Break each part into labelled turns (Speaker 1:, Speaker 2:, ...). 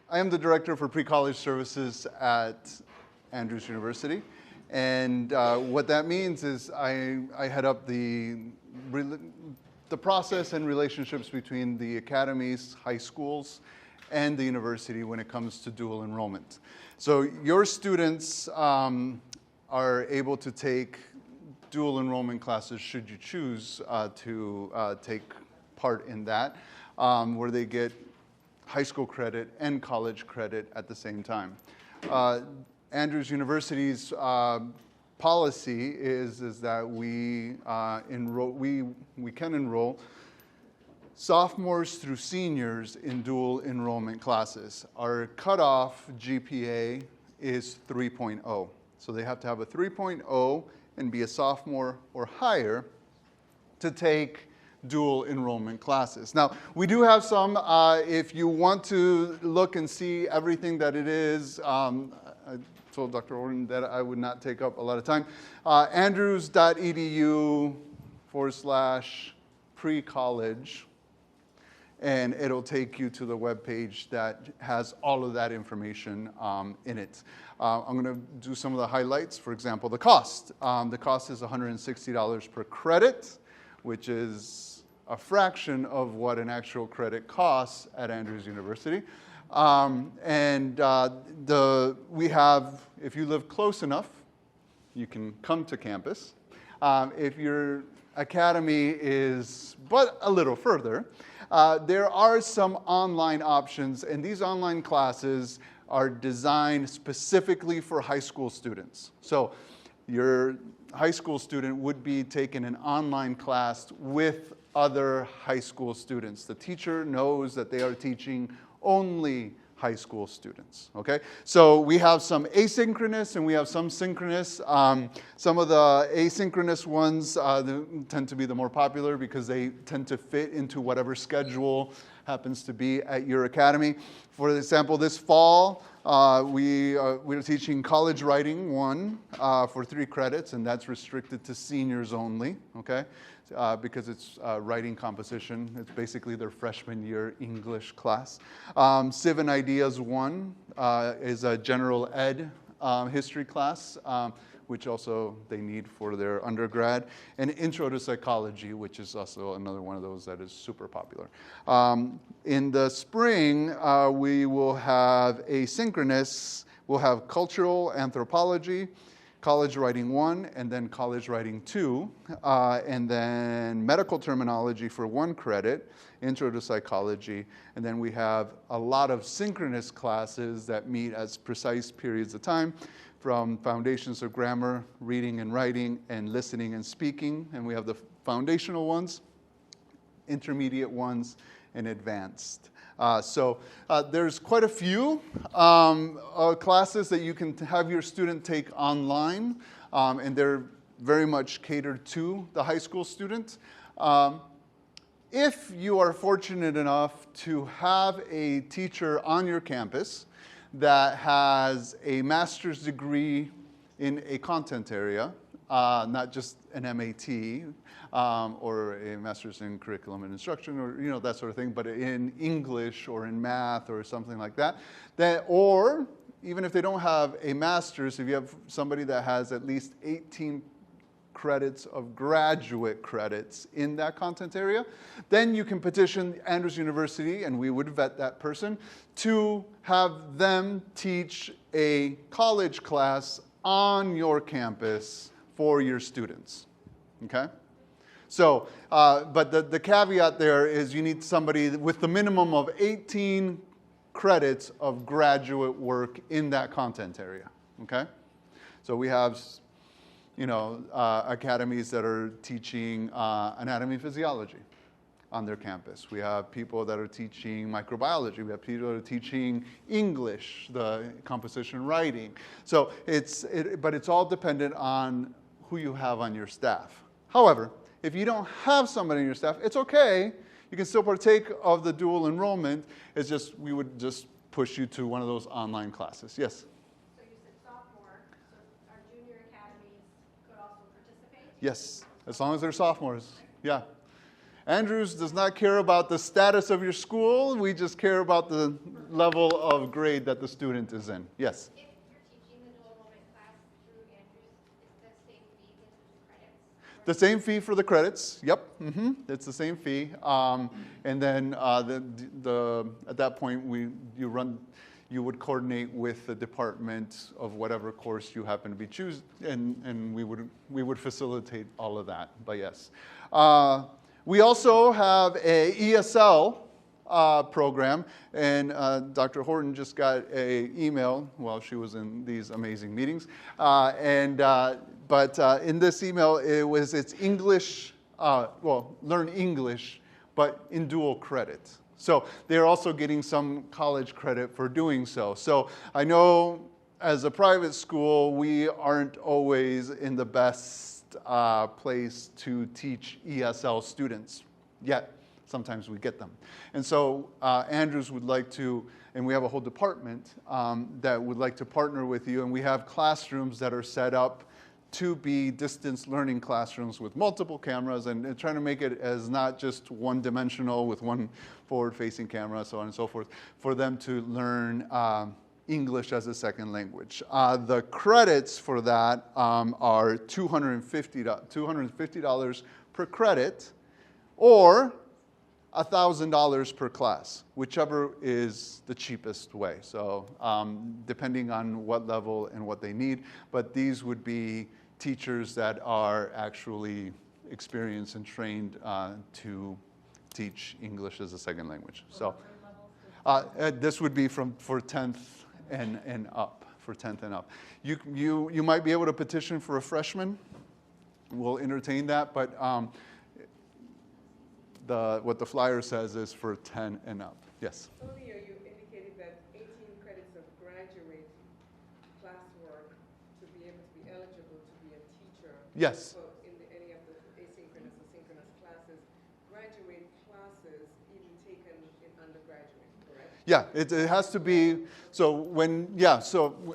Speaker 1: I am the director for pre-college services at Andrews University. And what that means is I head up the process and relationships between the academies, high schools, and the university when it comes to dual enrollment. So your students are able to take dual enrollment classes should you choose to take part in that, where they get high school credit and college credit at the same time. Andrews University's policy is that we can enroll sophomores through seniors in dual enrollment classes. Our cutoff GPA is 3.0. So they have to have a 3.0 and be a sophomore or higher to take dual enrollment classes. Now, we do have some, if you want to look and see everything that it is, I told Dr. Orton that I would not take up a lot of time. andrews.edu/pre-college, and it'll take you to the webpage that has all of that information in it. I'm going to do some of the highlights. For example, the cost. The cost is $160 per credit, which is a fraction of what an actual credit costs at Andrews University. We have, if you live close enough, you can come to campus. If your academy is but a little further, there are some online options, and these online classes are designed specifically for high school students. So your high school student would be taking an online class with other high school students. The teacher knows that they are teaching only high school students, okay? So we have some asynchronous and we have some synchronous. Some of the asynchronous ones tend to be the more popular because they tend to fit into whatever schedule happens to be at your academy. For example, this fall, we're teaching college writing 1 for 3 credits, and that's restricted to seniors only, okay? Because it's writing composition. It's basically their freshman year English class. Civ and Ideas 1 is a general ed history class, which also they need for their undergrad. And Intro to Psychology, which is also another one of those that is super popular. In the spring, we will have asynchronous. We'll have Cultural Anthropology, College Writing 1, and then College Writing 2, and then Medical Terminology for 1 credit, Intro to Psychology, and then we have a lot of synchronous classes that meet at precise periods of time, from Foundations of Grammar, Reading and Writing, and Listening and Speaking, and we have the foundational ones, intermediate ones, and advanced. So there's quite a few classes that you can have your student take online, and they're very much catered to the high school student. If you are fortunate enough to have a teacher on your campus that has a master's degree in a content area, not just an MAT, or a master's in curriculum and instruction, or that sort of thing, but in English or in math or something like that. Or even if they don't have a master's, if you have somebody that has at least 18 credits of graduate credits in that content area, then you can petition Andrews University, and we would vet that person, to have them teach a college class on your campus for your students, okay? So, but the caveat there is you need somebody with the minimum of 18 credits of graduate work in that content area, okay? So we have, academies that are teaching anatomy and physiology on their campus. We have people that are teaching microbiology. We have people that are teaching English, the composition writing. So but it's all dependent on who you have on your staff. However, if you don't have somebody on your staff, it's okay. You can still partake of the dual enrollment. It's just, we would just push you to one of those online classes. Yes?
Speaker 2: So you said sophomore, so our junior academies could also participate?
Speaker 1: Yes, as long as they're sophomores, yeah. Andrews does not care about the status of your school. We just care about the level of grade that the student is in. Yes?
Speaker 2: If you're teaching the dual enrollment class through Andrews, it's the same fee as the credits?
Speaker 1: The same fee for the credits. Yep, it's the same fee. And then at that point, you would coordinate with the department of whatever course you happen to be choosing, and we would facilitate all of that. But yes, we also have a ESL program, and Dr. Horton just got an email while she was in these amazing meetings, But in this email, it's English, learn English, but in dual credit. So they're also getting some college credit for doing so. So I know as a private school, we aren't always in the best place to teach ESL students, yet sometimes we get them. And so Andrews would like to, and we have a whole department that would like to partner with you, and we have classrooms that are set up to be distance learning classrooms with multiple cameras and trying to make it as not just one-dimensional with one forward-facing camera, so on and so forth, for them to learn English as a second language. The credits for that are $250 per credit or $1,000 per class, whichever is the cheapest way. So depending on what level and what they need, but these would be teachers that are actually experienced and trained to teach English as a second language. So this would be for 10th and up. For 10th and up, you might be able to petition for a freshman. We'll entertain that, but what the flyer says is for 10 and up. Yes?
Speaker 3: Earlier you indicated that 18 credits of graduate classwork to be able to be eligible to be a teacher.
Speaker 1: Yes.
Speaker 3: So in any of the asynchronous or synchronous classes, graduate classes even taken in undergraduate, correct?
Speaker 1: Yeah, it has to be. So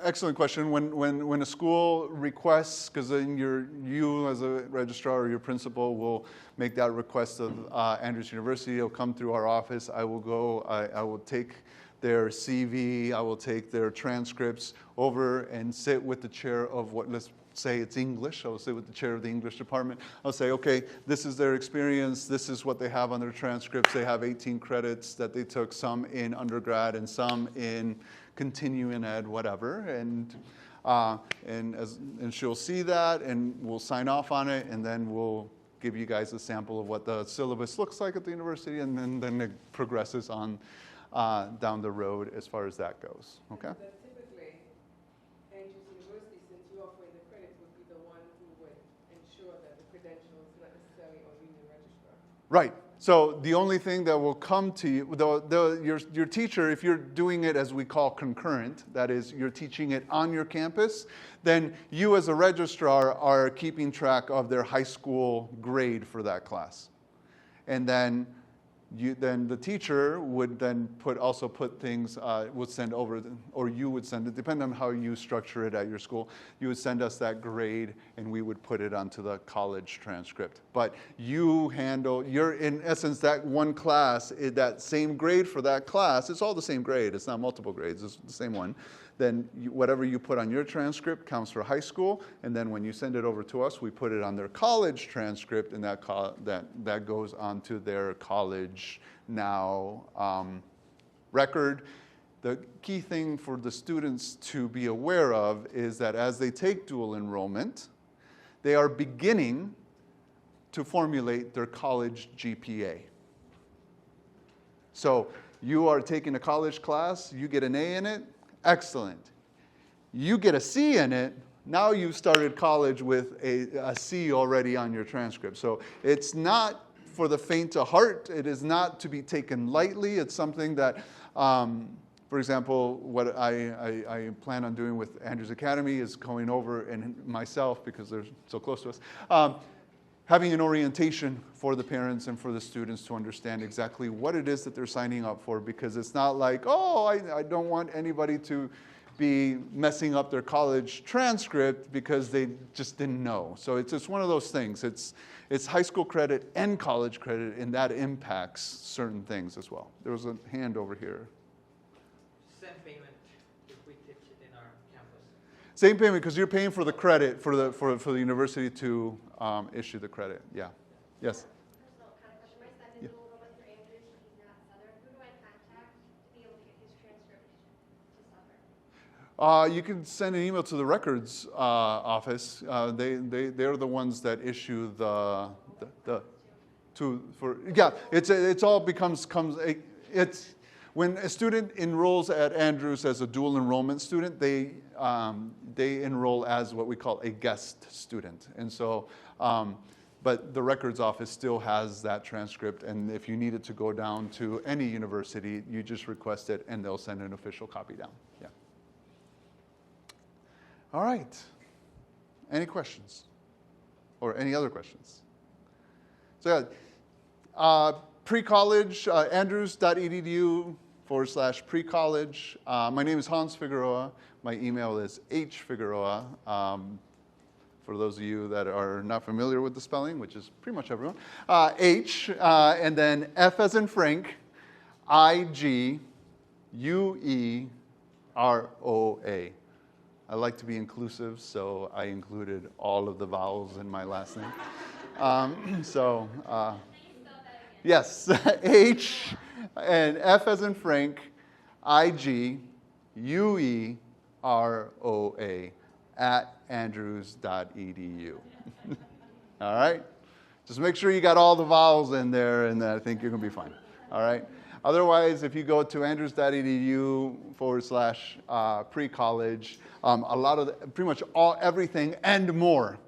Speaker 1: excellent question. When a school requests, because then you as a registrar or your principal will make that request of Andrews University. It'll come through our office. I will take their CV. I will take their transcripts over and sit with the chair of let's say it's English. I will sit with the chair of the English department. I'll say, okay, this is their experience. This is what they have on their transcripts. They have 18 credits that they took, some in undergrad and some in continuing ed, whatever. And she'll see that, and we'll sign off on it, and then we'll give you guys a sample of what the syllabus looks like at the university, and then it progresses on down the road as far as that goes. Okay.
Speaker 3: And typically, Andrews University, since you offer the credits, would be the one who would ensure that the credentials not necessarily are union registrar.
Speaker 1: Right. So the only thing that will come to you, your teacher, if you're doing it as we call concurrent, that is, you're teaching it on your campus, then you as a registrar are keeping track of their high school grade for that class. And then the teacher would then put things, would send over, or you would send it, depending on how you structure it at your school, you would send us that grade and we would put it onto the college transcript. But you're in essence, that one class, that same grade for that class, it's all the same grade, it's not multiple grades, it's the same one. Then whatever you put on your transcript counts for high school, and then when you send it over to us, we put it on their college transcript, and that goes onto their college now record. The key thing for the students to be aware of is that as they take dual enrollment, they are beginning to formulate their college GPA. So you are taking a college class, you get an A in it, excellent. You get a C in it, now you've started college with a C already on your transcript. So it's not for the faint of heart. It is not to be taken lightly. It's something that, for example, what I plan on doing with Andrews Academy is going over, and myself, because they're so close to us, having an orientation for the parents and for the students to understand exactly what it is that they're signing up for, because it's not like, oh, I don't want anybody to be messing up their college transcript because they just didn't know. So it's just one of those things. It's high school credit and college credit, and that impacts certain things as well. There was a hand over here.
Speaker 4: Same payment if we teach it in our campus.
Speaker 1: Same payment because you're paying for the credit for the university to issue the credit. Yeah. Yes.
Speaker 2: Personal kind of question. My son did dual enrollment through Andrews. He's not Southern. Who do I contact to be able to get his transcript to Southern?
Speaker 1: You can send an email to the records office. They're the ones that issue it's all it's when a student enrolls at Andrews as a dual enrollment student, they enroll as what we call a guest student, and so. But the records office still has that transcript, and if you need it to go down to any university, you just request it, and they'll send an official copy down. Yeah. All right. Any questions? Or any other questions? So, pre-college, andrews.edu/pre-college. My name is Hans Figueroa. My email is hfigueroa. For those of you that are not familiar with the spelling, which is pretty much everyone, H, and then F as in Frank, IGUEROA. I like to be inclusive, so I included all of the vowels in my last name. Yes, H and F as in Frank, IGUEROA at andrews.edu. All right? Just make sure you got all the vowels in there, and I think you're going to be fine. All right? Otherwise, if you go to andrews.edu/pre-college, a lot of pretty much everything and more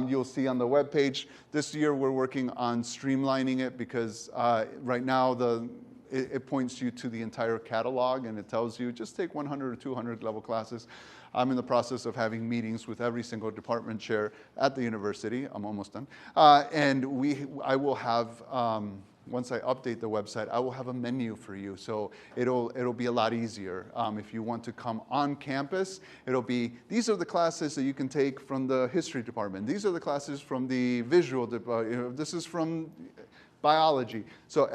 Speaker 1: you'll see on the webpage. This year, we're working on streamlining it because right now it points you to the entire catalog, and it tells you just take 100 or 200 level classes. I'm in the process of having meetings with every single department chair at the university. I'm almost done. And I will have, once I update the website, I will have a menu for you. So it'll be a lot easier. If you want to come on campus, it'll be, these are the classes that you can take from the history department. These are the classes from the visual department. This is from biology. So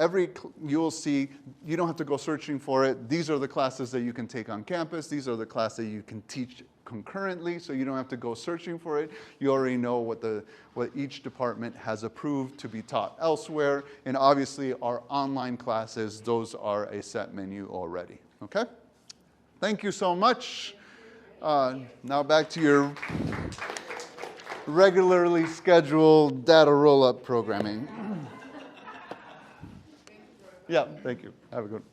Speaker 1: you'll see, you don't have to go searching for it. These are the classes that you can take on campus. These are the classes that you can teach concurrently, so you don't have to go searching for it. You already know what each department has approved to be taught elsewhere. And obviously, our online classes, those are a set menu already. Okay? Thank you so much. Now back to your regularly scheduled data roll-up programming. Yeah, thank you. Have a good one.